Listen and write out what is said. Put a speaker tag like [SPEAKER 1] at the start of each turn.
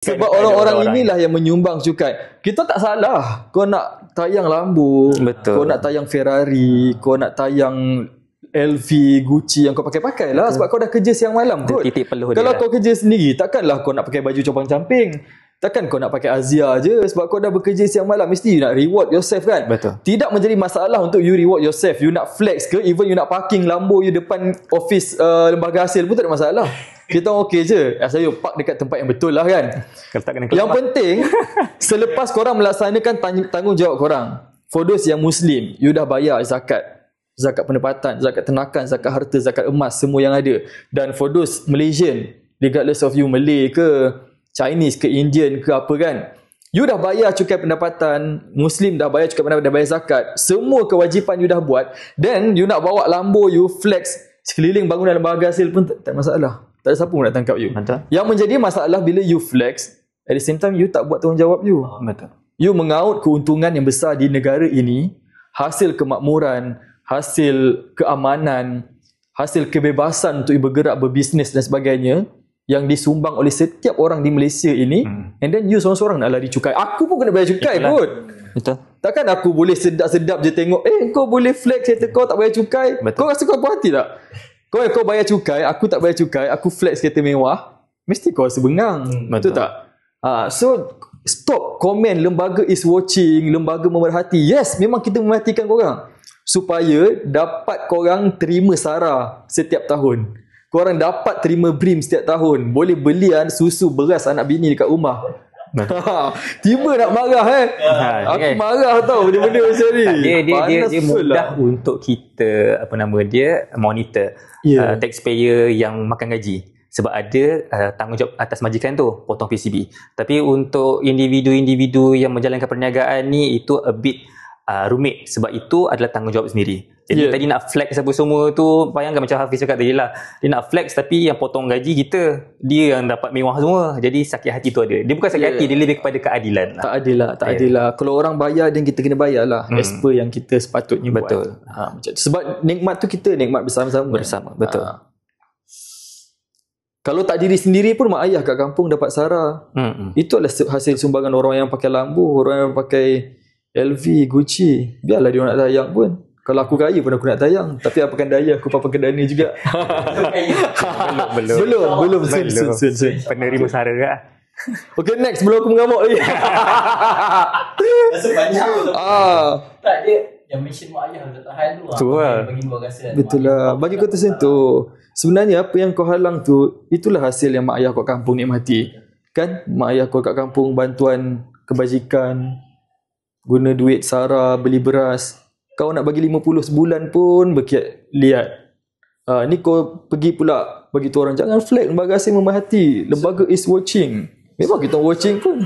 [SPEAKER 1] Sebab orang-orang inilah yang menyumbang cukai. Kita tak salah. Kau nak tayang Lambo,
[SPEAKER 2] Betul.
[SPEAKER 1] kau nak tayang Ferrari, kau nak tayang LV, Gucci yang kau pakai-pakai lah. Sebab kau dah kerja siang malam kot.
[SPEAKER 2] Titik peluh
[SPEAKER 1] Kalau
[SPEAKER 2] dia
[SPEAKER 1] kau kerja sendiri, takkanlah kau nak pakai baju compang-camping. Takkan kau nak pakai Azia je. Sebab kau dah bekerja siang malam, mesti you nak reward yourself kan.
[SPEAKER 2] Betul.
[SPEAKER 1] Tidak menjadi masalah untuk you reward yourself. You nak flex ke, even you nak parking Lambo you depan office lembaga hasil pun tak ada masalah. Kita okey je. Asal you park dekat tempat yang betul lah kan.
[SPEAKER 2] Kalau tak kena
[SPEAKER 1] Yang
[SPEAKER 2] keluar.
[SPEAKER 1] penting selepas korang melaksanakan tanggungjawab korang, for those yang Muslim, you dah bayar zakat, zakat pendapatan, zakat ternakan, zakat harta, zakat emas, semua yang ada. Dan for those Malaysian, regardless of you Malay ke Chinese ke Indian ke apa kan, you dah bayar cukai pendapatan, Muslim dah bayar cukai pendapatan, dah bayar zakat, semua kewajipan you dah buat. Then you nak bawa Lambo you flex sekeliling bangunan lembaga hasil pun tak masalah. Tak ada siapa pun nak tangkap you.
[SPEAKER 2] Betul.
[SPEAKER 1] Yang menjadi masalah bila you flex, at the same time you tak buat tanggungjawab you.
[SPEAKER 2] Betul.
[SPEAKER 1] You mengaut keuntungan yang besar di negara ini, hasil kemakmuran, hasil keamanan, hasil kebebasan untuk you bergerak, berbisnes dan sebagainya, yang disumbang oleh setiap orang di Malaysia ini, and then you seorang-seorang nak lari cukai. Aku pun kena bayar cukai pun.
[SPEAKER 2] Betul.
[SPEAKER 1] Takkan aku boleh sedap-sedap je tengok, kau boleh flex kereta kau tak bayar cukai.
[SPEAKER 2] Betul.
[SPEAKER 1] Kau rasa kau puas hati tak? Kau bayar cukai, aku tak bayar cukai, aku flex kereta mewah, mesti kau rasa bengang. Betul tak? So stop komen lembaga is watching, lembaga memerhati. Yes, memang kita memerhatikan korang supaya dapat korang terima SARA setiap tahun. Korang dapat terima BRIM setiap tahun. Boleh belian susu beras anak bini dekat rumah. Tiba nak marah aku marah tau benda-benda macam ni.
[SPEAKER 2] Dia mudah untuk kita monitor taxpayer yang makan gaji. Sebab ada tanggungjawab atas majikan tu, potong PCB. Tapi untuk individu-individu yang menjalankan perniagaan ni, itu a bit rumit. Sebab itu adalah tanggungjawab sendiri. Jadi tadi nak flex apa semua tu, bayangkan macam Hafiz cakap tadi lah, dia nak flex tapi yang potong gaji kita, dia yang dapat mewah semua. Jadi sakit hati tu ada. Dia bukan sakit hati, dia lebih kepada keadilan lah.
[SPEAKER 1] Tak adil lah. Kalau orang bayar, dan kita kena bayar lah as per yang kita sepatutnya buat.
[SPEAKER 2] Betul.
[SPEAKER 1] Macam tu. Sebab nikmat tu kita nikmat bersama-sama.
[SPEAKER 2] Betul.
[SPEAKER 1] Kalau tak diri sendiri pun mak ayah kat kampung dapat SARA. Itu adalah hasil sumbangan orang yang pakai Lambo, orang yang pakai LV, Gucci. Biarlah dia nak tayang pun. Kalau aku kaya pun aku nak tayang. Tapi apakan daya, aku papa kedana juga. Belum. Soon.
[SPEAKER 2] Penerima SARA kan.
[SPEAKER 1] Okay, next. Belum aku mengamuk lagi.
[SPEAKER 3] Rasa banyak tu. Tak, dia yang mention mak ayah tak tahan tu.
[SPEAKER 2] Tu lah.
[SPEAKER 3] Bagi luar rasa.
[SPEAKER 1] Betul lah. Bagi kau tersentuh. Sebenarnya apa yang kau halang tu, itulah hasil yang mak ayah kau kampung nikmati. Kan? Mak ayah kau kat kampung bantuan kebajikan, guna duit SARA, beli beras. Kau nak bagi 50 sebulan pun berkiat lihat. Ni kau pergi pula bagi tu orang, jangan flag lembaga asing memerhati. Lembaga is watching. Memang kita watching pun.